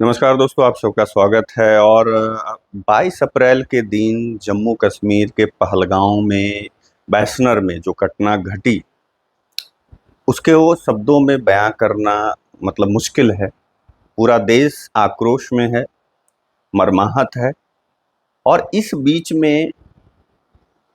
नमस्कार दोस्तों, आप सबका स्वागत है। और 22 अप्रैल के दिन जम्मू कश्मीर के पहलगांव में बैसनर में जो घटना घटी, उसके वो शब्दों में बयां करना मतलब मुश्किल है। पूरा देश आक्रोश में है, मर्माहत है। और इस बीच में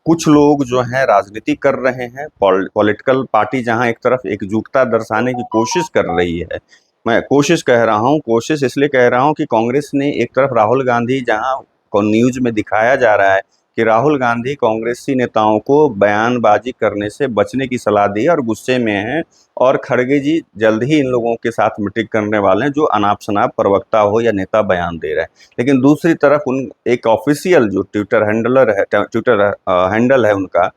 कुछ लोग जो हैं राजनीति कर रहे हैं। पॉलिटिकल पार्टी जहां एक तरफ एकजुटता दर्शाने की कोशिश कर रही है, मैं कोशिश कह रहा हूं, कोशिश इसलिए कह रहा हूं कि कांग्रेस ने एक तरफ राहुल गांधी, जहां को न्यूज में दिखाया जा रहा है कि राहुल गांधी कांग्रेसी नेताओं को बयानबाजी करने से बचने की सलाह दी और गुस्से में हैं। और खड़गे जी जल्द ही इन लोगों के साथ मीटिंग करने वाले हैं जो अनाप शनाप प्रवक्ता हो या नेता बयान दे रहे हैं। लेकिन दूसरी तरफ उन एक ऑफिशियल जो ट्विटर हैंडल है उनका,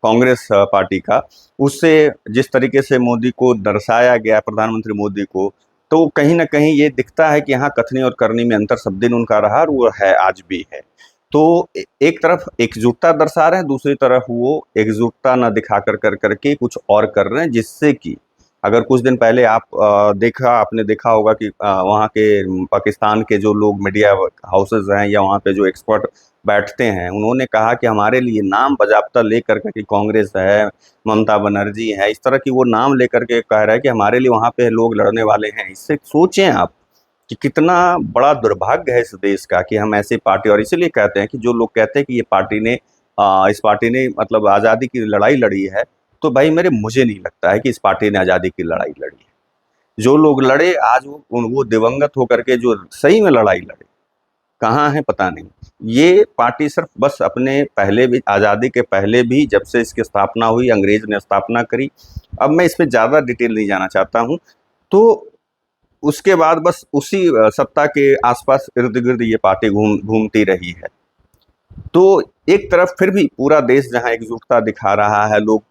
कांग्रेस पार्टी का, उससे जिस तरीके से मोदी को दर्शाया गया, प्रधानमंत्री मोदी को, तो कहीं ना कहीं ये दिखता है कि यहाँ कथनी और करनी में अंतर सब दिन उनका रहा और वो है, आज भी है। तो एक तरफ एकजुटता दर्शा रहे हैं, दूसरी तरफ वो एकजुटता न दिखा कर करके कुछ और कर रहे हैं, जिससे कि अगर कुछ दिन पहले आपने देखा होगा कि वहाँ के पाकिस्तान के जो लोग मीडिया हाउसेज हैं या वहाँ पे जो एक्सपर्ट बैठते हैं, उन्होंने कहा कि हमारे लिए नाम बाजाबता लेकर के कि कांग्रेस है, ममता बनर्जी है, इस तरह की वो नाम लेकर के कह रहा है कि हमारे लिए वहाँ पे लोग लड़ने वाले हैं। इससे सोचें आप कि कितना बड़ा दुर्भाग्य है इस देश का कि हम ऐसी पार्टी, और इसीलिए कहते हैं कि जो लोग कहते हैं कि ये पार्टी ने इस पार्टी ने मतलब आज़ादी की लड़ाई लड़ी है, तो भाई मुझे नहीं लगता है कि इस पार्टी ने आज़ादी की लड़ाई लड़ी है। जो लोग लड़े आज वो दिवंगत होकर के जो सही में लड़ाई लड़े, कहाँ है पता नहीं। ये पार्टी सिर्फ बस अपने पहले भी, आज़ादी के पहले भी, जब से इसकी स्थापना हुई, अंग्रेज ने स्थापना करी, अब मैं इसमें ज़्यादा डिटेल नहीं जाना चाहता हूँ। तो उसके बाद बस उसी सत्ता के आसपास इर्द गिर्द ये पार्टी घूमती रही है। तो एक तरफ फिर भी पूरा देश जहां एकजुटता दिखा रहा है, लोग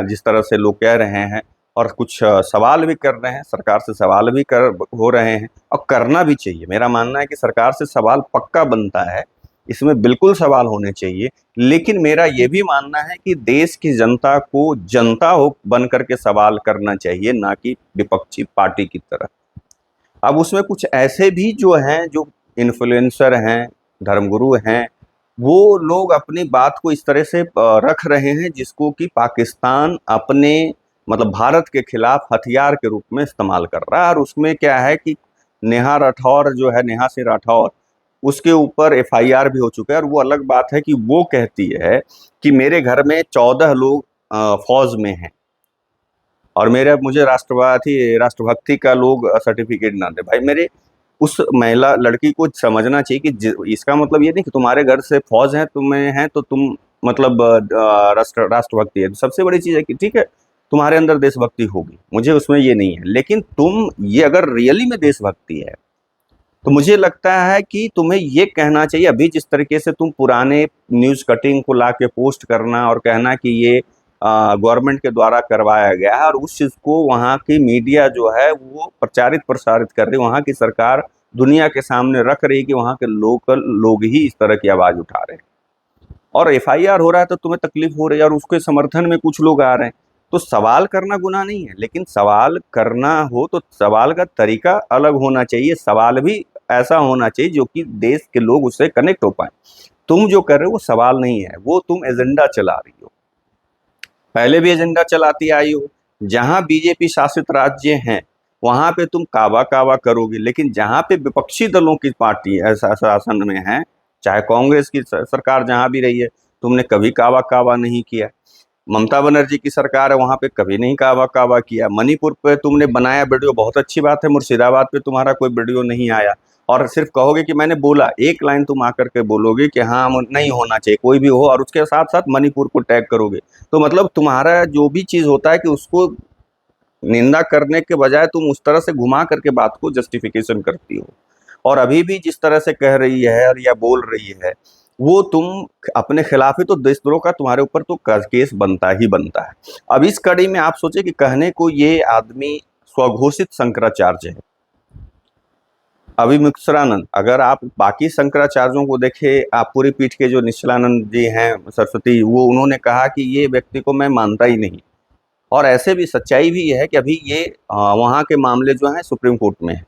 जिस तरह से लोग कह रहे हैं और कुछ सवाल भी कर रहे हैं, सरकार से सवाल भी कर हो रहे हैं, और करना भी चाहिए। मेरा मानना है कि सरकार से सवाल पक्का बनता है, इसमें बिल्कुल सवाल होने चाहिए। लेकिन मेरा ये भी मानना है कि देश की जनता को जनता हो बन करके सवाल करना चाहिए, ना कि विपक्षी पार्टी की तरह। अब उसमें कुछ ऐसे भी जो हैं, जो इन्फ्लुएंसर हैं, धर्मगुरु हैं, वो लोग अपनी बात को इस तरह से रख रहे हैं जिसको कि पाकिस्तान अपने मतलब भारत के खिलाफ हथियार के रूप में इस्तेमाल कर रहा है। और उसमें क्या है कि नेहा राठौर जो है, नेहा सिंह राठौर, उसके ऊपर एफआईआर भी हो चुका है। और वो अलग बात है कि वो कहती है कि मेरे घर में 14 लोग फौज में हैं और मुझे राष्ट्रभक्ति का लोग सर्टिफिकेट ना दे। भाई उस महिला लड़की को समझना चाहिए कि इसका मतलब ये नहीं कि तुम्हारे घर से फौज है, तुम्हें है तो तुम मतलब राष्ट्रभक्ति है। सबसे बड़ी चीज है कि ठीक है, तुम्हारे अंदर देशभक्ति होगी, मुझे उसमें ये नहीं है, लेकिन तुम ये अगर रियली में देशभक्ति है तो मुझे लगता है कि तुम्हें ये कहना चाहिए। अभी जिस तरीके से तुम पुराने न्यूज कटिंग को ला के पोस्ट करना और कहना कि ये गवर्नमेंट के द्वारा करवाया गया है, और उस चीज को वहाँ की मीडिया जो है वो प्रचारित प्रसारित कर रही है, वहाँ की सरकार दुनिया के सामने रख रही है कि वहाँ के लोकल लोग ही इस तरह की आवाज उठा रहे हैं, और एफआईआर हो रहा है तो तुम्हें तकलीफ हो रही है, और उसके समर्थन में कुछ लोग आ रहे हैं। तो सवाल करना गुनाह नहीं है, लेकिन सवाल करना हो तो सवाल का तरीका अलग होना चाहिए। सवाल भी ऐसा होना चाहिए जो कि देश के लोग उससे कनेक्ट हो पाए। तुम जो कर रहे हो वो सवाल नहीं है, वो तुम एजेंडा चला रही हो, पहले भी एजेंडा चलाती आई हो। जहां बीजेपी शासित राज्य हैं वहां पे तुम कावा कावा करोगे, लेकिन जहां पे विपक्षी दलों की पार्टी ऐसा शासन में है, चाहे कांग्रेस की सरकार जहां भी रही है, तुमने कभी कावा कावा नहीं किया। ममता बनर्जी की सरकार है, वहां पे कभी नहीं कावा कावा किया। मणिपुर पे तुमने बनाया वीडियो, बहुत अच्छी बात है। मुर्शिदाबाद पे तुम्हारा कोई वीडियो नहीं आया, और सिर्फ कहोगे कि मैंने बोला, एक लाइन तुम आकर के बोलोगे कि हाँ नहीं होना चाहिए कोई भी हो, और उसके साथ साथ मणिपुर को टैग करोगे। तो मतलब तुम्हारा जो भी चीज होता है कि उसको निंदा करने के बजाय तुम उस तरह से घुमा करके बात को जस्टिफिकेशन करती हो। और अभी भी जिस तरह से कह रही है और या बोल रही है, वो तुम अपने खिलाफ ही, तो देशद्रोह का तुम्हारे ऊपर तो केस बनता ही बनता है। अब इस कड़ी में आप सोचे कि कहने को ये आदमी स्वघोषित शंकराचार्य है, अभिमिश्रानंद। अगर आप बाकी शंकराचार्यों को देखे, आप पूरी पीठ के जो निश्चलानंद जी हैं, सरस्वती, वो उन्होंने कहा कि ये व्यक्ति को मैं मानता ही नहीं। और ऐसे भी सच्चाई भी ये है कि अभी ये वहाँ के मामले जो हैं सुप्रीम कोर्ट में है।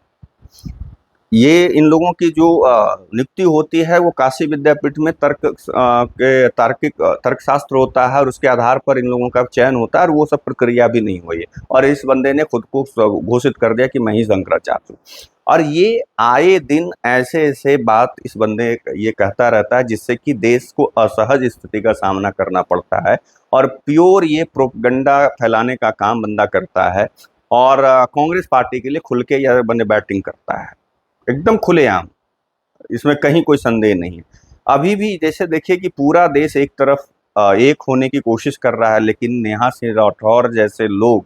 ये इन लोगों की जो नियुक्ति होती है वो काशी विद्यापीठ में तर्कशास्त्र होता है और उसके आधार पर इन लोगों का चयन होता है और वो सब प्रक्रिया भी नहीं हुई है और इस बंदे ने खुद को घोषित कर दिया कि मैं ही शंकराचार्य हूँ। और ये आए दिन ऐसे ऐसे बात इस बंदे ये कहता रहता है जिससे कि देश को असहज स्थिति का सामना करना पड़ता है और प्योर ये प्रोपगंडा फैलाने का काम बंदा करता है और कांग्रेस पार्टी के लिए खुल के यह बंदे बैटिंग करता है एकदम खुलेआम। इसमें कहीं कोई संदेह नहीं है। अभी भी जैसे देखिए कि पूरा देश एक तरफ एक होने की कोशिश कर रहा है, लेकिन नेहा सिंह राठौर जैसे लोग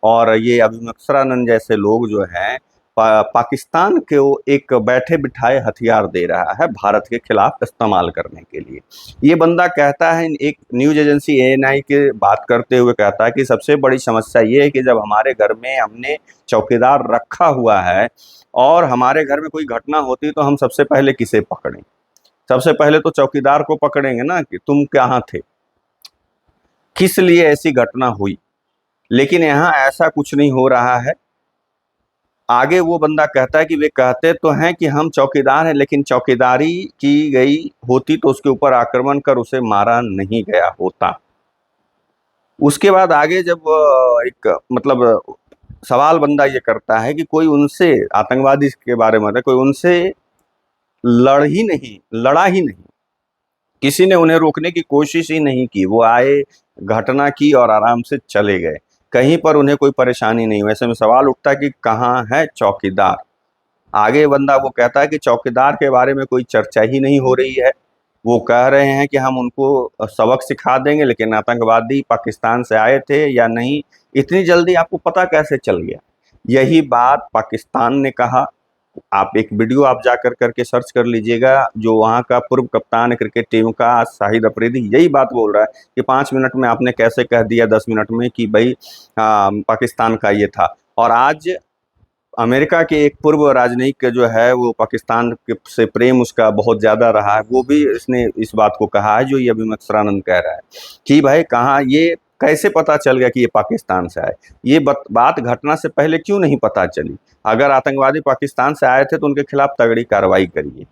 और ये अभिमन्यु जैसे लोग जो हैं पाकिस्तान को एक बैठे बिठाए हथियार दे रहा है भारत के खिलाफ इस्तेमाल करने के लिए। ये बंदा कहता है, एक न्यूज एजेंसी एएनआई के बात करते हुए कहता है कि सबसे बड़ी समस्या ये है कि जब हमारे घर में हमने चौकीदार रखा हुआ है और हमारे घर में कोई घटना होती तो हम सबसे पहले किसे पकड़ें? सबसे पहले तो चौकीदार को पकड़ेंगे ना कि तुम कहाँ थे, किस लिए ऐसी घटना हुई। लेकिन यहाँ ऐसा कुछ नहीं हो रहा है। आगे वो बंदा कहता है कि वे कहते तो हैं कि हम चौकीदार हैं, लेकिन चौकीदारी की गई होती तो उसके ऊपर आक्रमण कर उसे मारा नहीं गया होता। उसके बाद आगे जब एक मतलब सवाल बंदा ये करता है कि कोई उनसे आतंकवादी के बारे में कोई उनसे लड़ा ही नहीं, किसी ने उन्हें रोकने की कोशिश ही नहीं की। वो आए, घटना की और आराम से चले गए, कहीं पर उन्हें कोई परेशानी नहीं हुई। ऐसे में सवाल उठता है कि कहाँ है चौकीदार। आगे बंदा वो कहता है कि चौकीदार के बारे में कोई चर्चा ही नहीं हो रही है। वो कह रहे हैं कि हम उनको सबक सिखा देंगे, लेकिन आतंकवादी पाकिस्तान से आए थे या नहीं, इतनी जल्दी आपको पता कैसे चल गया? यही बात पाकिस्तान ने कहा। आप एक वीडियो आप जाकर करके सर्च कर लीजिएगा, जो वहाँ का पूर्व कप्तान है क्रिकेट टीम का शाहिद अफरीदी, यही बात बोल रहा है कि 5 मिनट में आपने कैसे कह दिया 10 मिनट में कि भाई पाकिस्तान का ये था। और आज अमेरिका के एक पूर्व राजनयिक जो है वो पाकिस्तान से प्रेम उसका बहुत ज़्यादा रहा है, वो भी इसने इस बात को कहा है जो ये अभिमन्यु कह रहा है कि भाई कहाँ ये कैसे पता चल गया कि ये पाकिस्तान से आए? ये बात घटना से पहले क्यों नहीं पता चली? अगर आतंकवादी पाकिस्तान से आए थे तो उनके खिलाफ तगड़ी कार्रवाई करिए।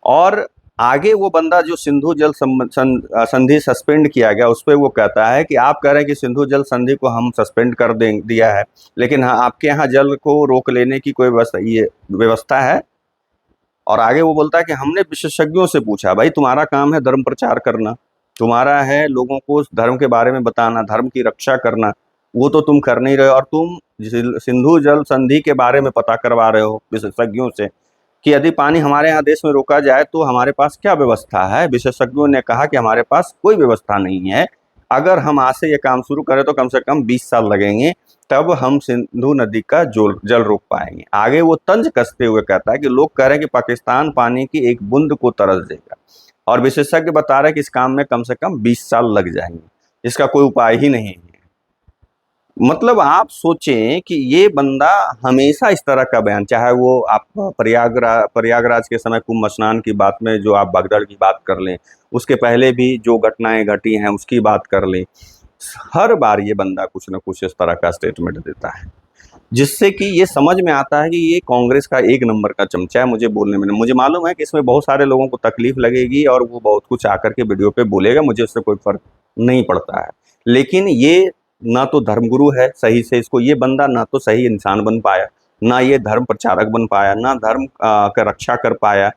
और आगे वो बंदा जो सिंधु जल संधि सस्पेंड किया गया उस पर वो कहता है कि आप कह रहे हैं कि सिंधु जल संधि को हम सस्पेंड कर दिया है, लेकिन हाँ आपके यहाँ जल को रोक लेने की कोई व्यवस्था है? और आगे वो बोलता है कि हमने विशेषज्ञों से पूछा, भाई तुम्हारा काम है धर्म प्रचार करना, तुम्हारा है लोगों को धर्म के बारे में बताना, धर्म की रक्षा करना, वो तो तुम कर नहीं रहे हो। और तुम सिंधु जल संधि के बारे में पता करवा रहे हो विशेषज्ञों से कि यदि पानी हमारे यहाँ देश में रोका जाए तो हमारे पास क्या व्यवस्था है? विशेषज्ञों ने कहा कि हमारे पास कोई व्यवस्था नहीं है। अगर हम आज से ये काम शुरू करें तो कम से कम 20 साल लगेंगे, तब हम सिंधु नदी का जल रोक पाएंगे। आगे वो तंज कसते हुए कहता है कि लोग कह रहे हैं कि पाकिस्तान पानी की एक बूंद को तरस देगा और विशेषज्ञ बता रहे हैं कि इस काम में कम से कम 20 साल लग जाएंगे, इसका कोई उपाय ही नहीं है। मतलब आप सोचें कि ये बंदा हमेशा इस तरह का बयान, चाहे वो आप प्रयागराज के समय कुंभ स्नान की बात में जो आप भगदड़ की बात कर लें, उसके पहले भी जो घटनाएं घटी हैं उसकी बात कर लें, हर बार ये बंदा कुछ न कुछ इस तरह का स्टेटमेंट देता है, जिससे कि ये समझ में आता है कि ये कांग्रेस का एक नंबर का चमचा है। मुझे बोलने में, मुझे मालूम है कि इसमें बहुत सारे लोगों को तकलीफ लगेगी और वो बहुत कुछ आकर के वीडियो पे बोलेगा, मुझे उससे कोई फर्क नहीं पड़ता है। लेकिन ये ना तो धर्मगुरु है सही से, इसको ये बंदा ना तो सही इंसान बन पाया, ना ये धर्म प्रचारक बन पाया, ना धर्म का रक्षा कर पाया,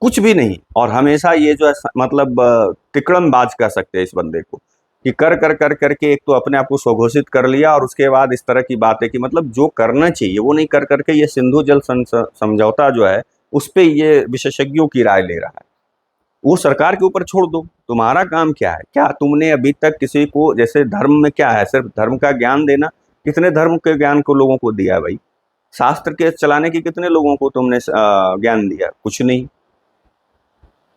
कुछ भी नहीं। और हमेशा ये जो है मतलब तिकड़मबाज कह सकते हैं इस बंदे को कि कर करके एक तो अपने आप को स्वघोषित कर लिया और उसके बाद इस तरह की बातें कि मतलब जो करना चाहिए वो नहीं कर करके ये सिंधु जल समझौता जो है उस पर ये विशेषज्ञों की राय ले रहा है। वो सरकार के ऊपर छोड़ दो, तुम्हारा काम क्या है? क्या तुमने अभी तक किसी को, जैसे धर्म में क्या है, सिर्फ धर्म का ज्ञान देना, कितने धर्म के ज्ञान को लोगों को दिया भाई? शास्त्र के चलाने की कितने लोगों को तुमने ज्ञान दिया? कुछ नहीं।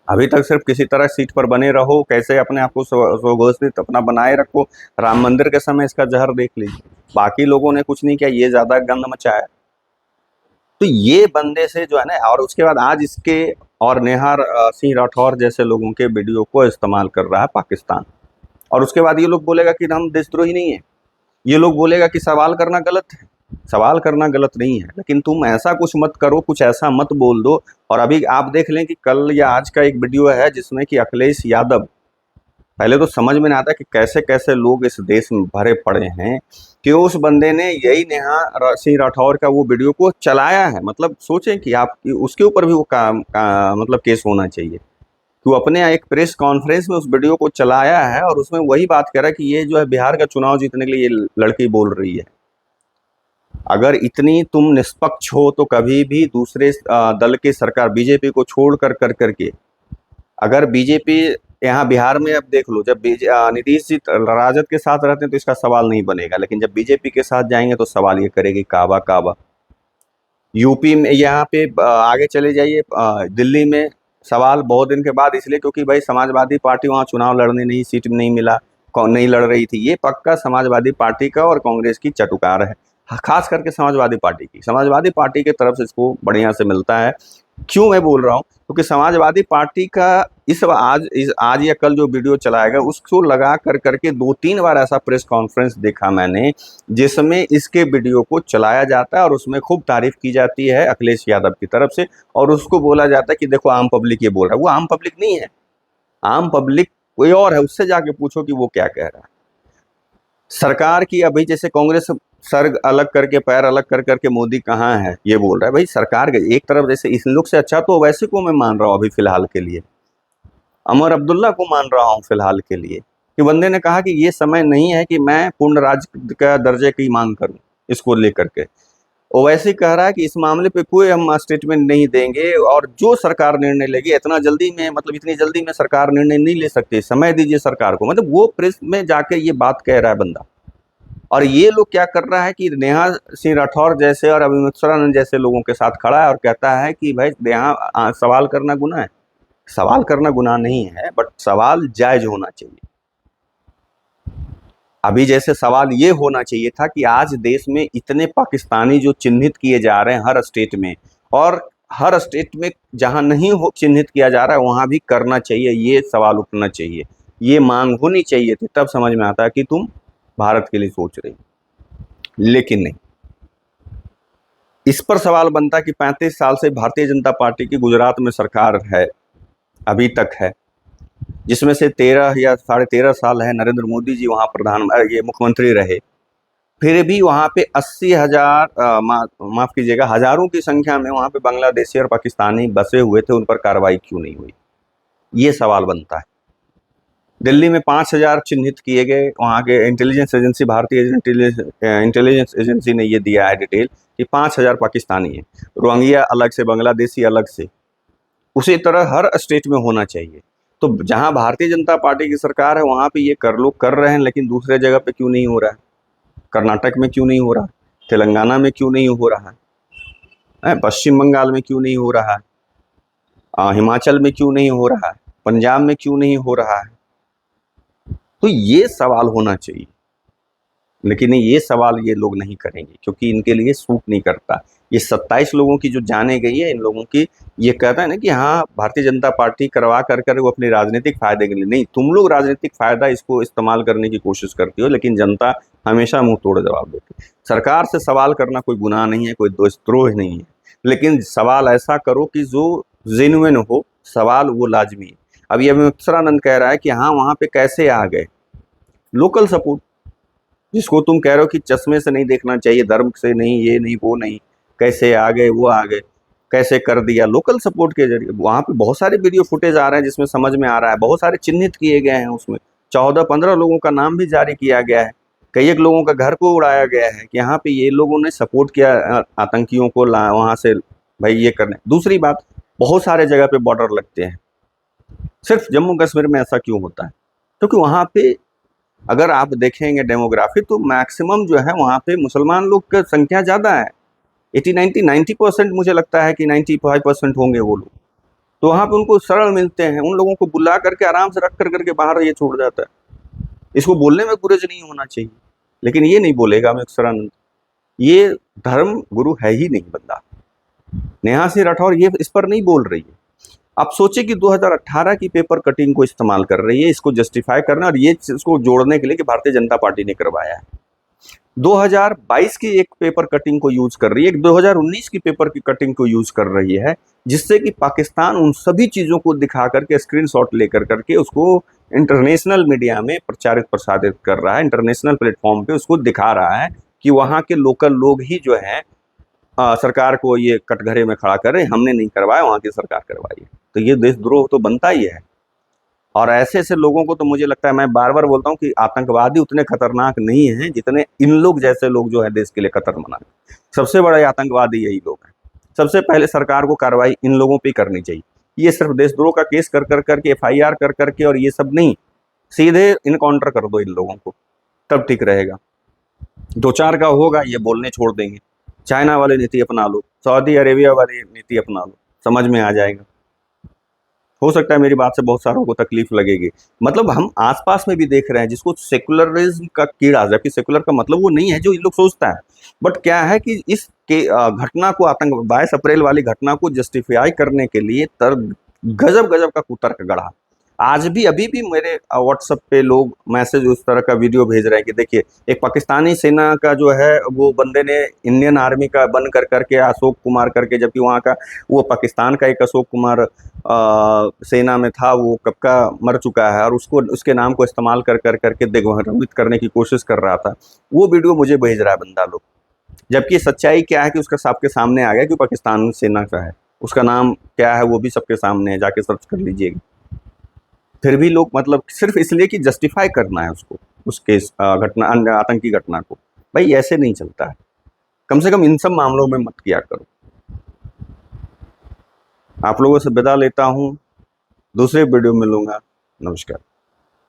अभी तक सिर्फ किसी तरह सीट पर बने रहो, कैसे अपने आप को स्वघोषित अपना बनाए रखो। राम मंदिर के समय इसका जहर देख लीजिए, बाकी लोगों ने कुछ नहीं किया, ये ज्यादा गंद मचाया। तो ये बंदे से जो है ना, और उसके बाद आज इसके और नेहा सिंह राठौर जैसे लोगों के वीडियो को इस्तेमाल कर रहा है पाकिस्तान। और उसके बाद ये लोग बोलेगा कि हम देशद्रोही नहीं है, ये लोग बोलेगा कि सवाल करना गलत है। सवाल करना गलत नहीं है, लेकिन तुम ऐसा कुछ मत करो, कुछ ऐसा मत बोल दो। और अभी आप देख लें कि कल या आज का एक वीडियो है जिसमें कि अखिलेश यादव, पहले तो समझ में नहीं आता कि कैसे कैसे लोग इस देश में भरे पड़े हैं कि उस बंदे ने यही नेहा सिंह राठौर का वो वीडियो को चलाया है। मतलब सोचें कि आप उसके ऊपर भी वो मतलब केस होना चाहिए कि वो अपने एक प्रेस कॉन्फ्रेंस में उस वीडियो को चलाया है और उसमें वही बात कह रहा है कि ये जो है बिहार का चुनाव जीतने के लिए ये लड़की बोल रही है। अगर इतनी तुम निष्पक्ष हो तो कभी भी दूसरे दल की सरकार बीजेपी को छोड़ कर करके, अगर बीजेपी यहाँ बिहार में, अब देख लो, जब नीतीश जी राजद के साथ रहते हैं तो इसका सवाल नहीं बनेगा, लेकिन जब बीजेपी के साथ जाएंगे तो सवाल ये करेगी काबा काबा। यूपी में यहाँ पे आगे चले जाइए, दिल्ली में सवाल बहुत दिन के बाद, इसलिए क्योंकि भाई समाजवादी पार्टी वहाँ चुनाव लड़ने नहीं, सीट नहीं मिला, कौन नहीं लड़ रही थी। ये पक्का समाजवादी पार्टी का और कांग्रेस की चटुकार है, खास करके समाजवादी पार्टी की तरफ से इसको बढ़िया से मिलता है। क्यों मैं बोल रहा हूँ, क्योंकि समाजवादी पार्टी का आज या कल जो वीडियो चलाएगा उसको लगा कर करके 2-3 बार ऐसा प्रेस कॉन्फ्रेंस देखा मैंने जिसमें इसके वीडियो को चलाया जाता है और उसमें खूब तारीफ की जाती है अखिलेश यादव की तरफ से, और उसको बोला जाता है कि देखो आम पब्लिक ये बोल रहा है। वो आम पब्लिक नहीं है, आम पब्लिक कोई और है, उससे जाके पूछो कि वो क्या कह रहा है। सरकार की अभी जैसे कांग्रेस सर अलग करके पैर अलग कर करके मोदी कहाँ है ये बोल रहा है। भाई सरकार एक तरफ जैसे इस लोग से अच्छा तो वैसे को मैं मान रहा हूँ अभी फिलहाल के लिए, अमर अब्दुल्ला को मान रहा हूँ फिलहाल के लिए, कि बंदे ने कहा कि ये समय नहीं है कि मैं पूर्ण राज्य का दर्जे की मांग करूं इसको लेकर के। ओवैसी कह रहा है कि इस मामले पे कोई हम स्टेटमेंट नहीं देंगे और जो सरकार निर्णय लेगी इतना जल्दी में, मतलब इतनी जल्दी में सरकार निर्णय नहीं ले सकती, समय दीजिए सरकार को। मतलब वो प्रेस में जाके ये बात कह रहा है बंदा। और ये लोग क्या कर रहा है कि नेहा सिंह राठौर जैसे और अभिमिश्रानंद जैसे लोगों के साथ खड़ा है और कहता है कि भाई यहाँ सवाल करना गुनाह है। सवाल करना गुनाह नहीं है, बट सवाल जायज होना चाहिए। अभी जैसे सवाल ये होना चाहिए था कि आज देश में इतने पाकिस्तानी जो चिन्हित किए जा रहे हैं हर स्टेट में, और हर स्टेट में जहां नहीं हो चिन्हित किया जा रहा है वहां भी करना चाहिए, ये सवाल उठना चाहिए, ये मांग होनी चाहिए थी, तब समझ में आता है कि तुम भारत के लिए सोच रही। लेकिन नहीं, इस पर सवाल बनता कि 35 साल से भारतीय जनता पार्टी की गुजरात में सरकार है, अभी तक है, जिसमें से 13 या 13.5 साल है नरेंद्र मोदी जी वहाँ ये मुख्यमंत्री रहे, फिर भी वहाँ पे 80,000 माफ कीजिएगा हजारों की संख्या में वहाँ पे बांग्लादेशी और पाकिस्तानी बसे हुए थे, उन पर कार्रवाई क्यों नहीं हुई, ये सवाल बनता है। दिल्ली में 5,000 चिन्हित किए गए, वहाँ के इंटेलिजेंस एजेंसी, भारतीय इंटेलिजेंस एजेंसी ने ये दिया है डिटेल कि 5,000 पाकिस्तानी है, रोहिंग्या अलग से, बांग्लादेशी अलग से। उसी तरह हर स्टेट में होना चाहिए। तो जहां भारतीय जनता पार्टी की सरकार है वहां पे ये लोग कर रहे हैं, लेकिन दूसरे जगह पे क्यों नहीं हो रहा है? कर्नाटक में क्यों नहीं हो रहा, तेलंगाना में क्यों नहीं हो रहा है, पश्चिम बंगाल में क्यों नहीं हो रहा है, हिमाचल में क्यों नहीं हो रहा है, पंजाब में क्यों नहीं हो रहा है? तो ये सवाल होना चाहिए, लेकिन ये सवाल ये लोग नहीं करेंगे क्योंकि इनके लिए सूट नहीं करता। ये 27 लोगों की जो जाने गई है, इन लोगों की, ये कहता है ना कि हाँ भारतीय जनता पार्टी करवा कर वो अपने राजनीतिक फायदे के लिए, नहीं, तुम लोग राजनीतिक फायदा इसको इस्तेमाल करने की कोशिश करती हो, लेकिन जनता हमेशा मुंह तोड़ जवाब देती है। सरकार से सवाल करना कोई गुनाह नहीं है, कोई दोषद्रोह नहीं है, लेकिन सवाल ऐसा करो कि जो जेन्युइन हो, सवाल वो लाजमी है। अब ये अमिश्रानंद कह रहा है कि हाँ वहाँ पे कैसे आ गए, लोकल सपोर्ट, जिसको तुम कह रहे हो कि चश्मे से नहीं देखना चाहिए, धर्म से नहीं, ये नहीं, वो नहीं, कैसे आ गए, वो आ गए, कैसे कर दिया, लोकल सपोर्ट के जरिए। वहाँ पे बहुत सारे वीडियो फुटेज आ रहे हैं जिसमें समझ में आ रहा है, बहुत सारे चिन्हित किए गए हैं, उसमें 14-15 लोगों का नाम भी जारी किया गया है, कई एक लोगों का घर को उड़ाया गया है कि यहाँ पे ये लोगों ने सपोर्ट किया आतंकियों को वहाँ से भाई ये करने। दूसरी बात, बहुत सारे जगह पे बॉर्डर लगते हैं, सिर्फ जम्मू कश्मीर में ऐसा क्यों होता है? क्योंकि वहाँ पे अगर आप देखेंगे डेमोग्राफी तो मैक्सिमम जो है वहाँ पे मुसलमान लोग की संख्या ज़्यादा है, 80-90% मुझे लगता है कि 95% होंगे वो लोग। तो वहाँ पे उनको सरल मिलते हैं, उन लोगों को बुला करके आराम से रख कर करके बाहर ये छोड़ जाता है। इसको बोलने में गुरेज नहीं होना चाहिए, लेकिन ये नहीं बोलेगा अमिश्रानंद, ये धर्म गुरु है ही नहीं बंदा। नेहा सिंह राठौर ये इस पर नहीं बोल रही है। आप सोचे कि 2018 की पेपर कटिंग को इस्तेमाल कर रही है, इसको जस्टिफाई करना और ये इसको जोड़ने के लिए कि भारतीय जनता पार्टी ने करवाया है। 2022 की एक पेपर कटिंग को यूज कर रही है, एक 2019 की पेपर की कटिंग को यूज कर रही है, जिससे कि पाकिस्तान उन सभी चीजों को दिखा करके स्क्रीनशॉट लेकर करके उसको इंटरनेशनल मीडिया में प्रचारित प्रसारित कर रहा है, इंटरनेशनल प्लेटफॉर्म पे उसको दिखा रहा है कि वहाँ के लोकल लोग ही जो है सरकार को ये कटघरे में खड़ा कर रहे हैं, हमने नहीं करवाया, वहाँ की सरकार करवाई है। तो ये देशद्रोह तो बनता ही है। और ऐसे ऐसे लोगों को तो मुझे लगता है, मैं बार बार बोलता हूँ कि आतंकवादी उतने खतरनाक नहीं हैं जितने इन लोग जैसे लोग जो है देश के लिए खतरनाक। सबसे बड़े आतंकवादी यही लोग हैं। सबसे पहले सरकार को कार्रवाई इन लोगों पे करनी चाहिए। ये सिर्फ देशद्रोह का केस कर कर करके, FIR कर करके और ये सब नहीं, सीधे इनकाउंटर कर दो इन लोगों को, तब ठीक रहेगा। 2-4 का होगा ये बोलने छोड़ देंगे। चाइना वाली नीति अपना लो, सऊदी अरेबिया वाली नीति अपना लो, समझ में आ जाएगा। हो सकता है मेरी बात से बहुत सारों को तकलीफ लगेगी। मतलब हम आसपास में भी देख रहे हैं जिसको सेकुलरिज्म का कीड़ा, जबकि सेकुलर का मतलब वो नहीं है जो इन लोग सोचता है, बट क्या है कि इस के घटना को, आतंक 22 अप्रैल वाली घटना को जस्टिफाई करने के लिए गजब गजब का कुतर्क गढ़ा। आज भी अभी भी मेरे व्हाट्सएप पे लोग मैसेज उस तरह का वीडियो भेज रहे हैं कि देखिए एक पाकिस्तानी सेना का जो है वो बंदे ने इंडियन आर्मी का बन कर करके अशोक कुमार करके, जबकि वहाँ का वो पाकिस्तान का एक अशोक कुमार सेना में था, वो कब का मर चुका है, और उसको उसके नाम को इस्तेमाल कर कर करके दिग्भ्रमित करने की कोशिश कर रहा था। वो वीडियो मुझे भेज रहा है बंदा लोग, जबकि सच्चाई क्या है कि उसका सबके सामने आ गया कि पाकिस्तान सेना का है, उसका नाम क्या है वो भी सबके सामने है, जाके सर्च कर लीजिएगा। फिर भी लोग मतलब सिर्फ इसलिए कि जस्टिफाई करना है उसको, उसके घटना, आतंकी घटना को। भाई ऐसे नहीं चलता है, कम से कम इन सब मामलों में मत किया करो। आप लोगों से विदा लेता हूँ, दूसरे वीडियो में मिलूंगा। नमस्कार।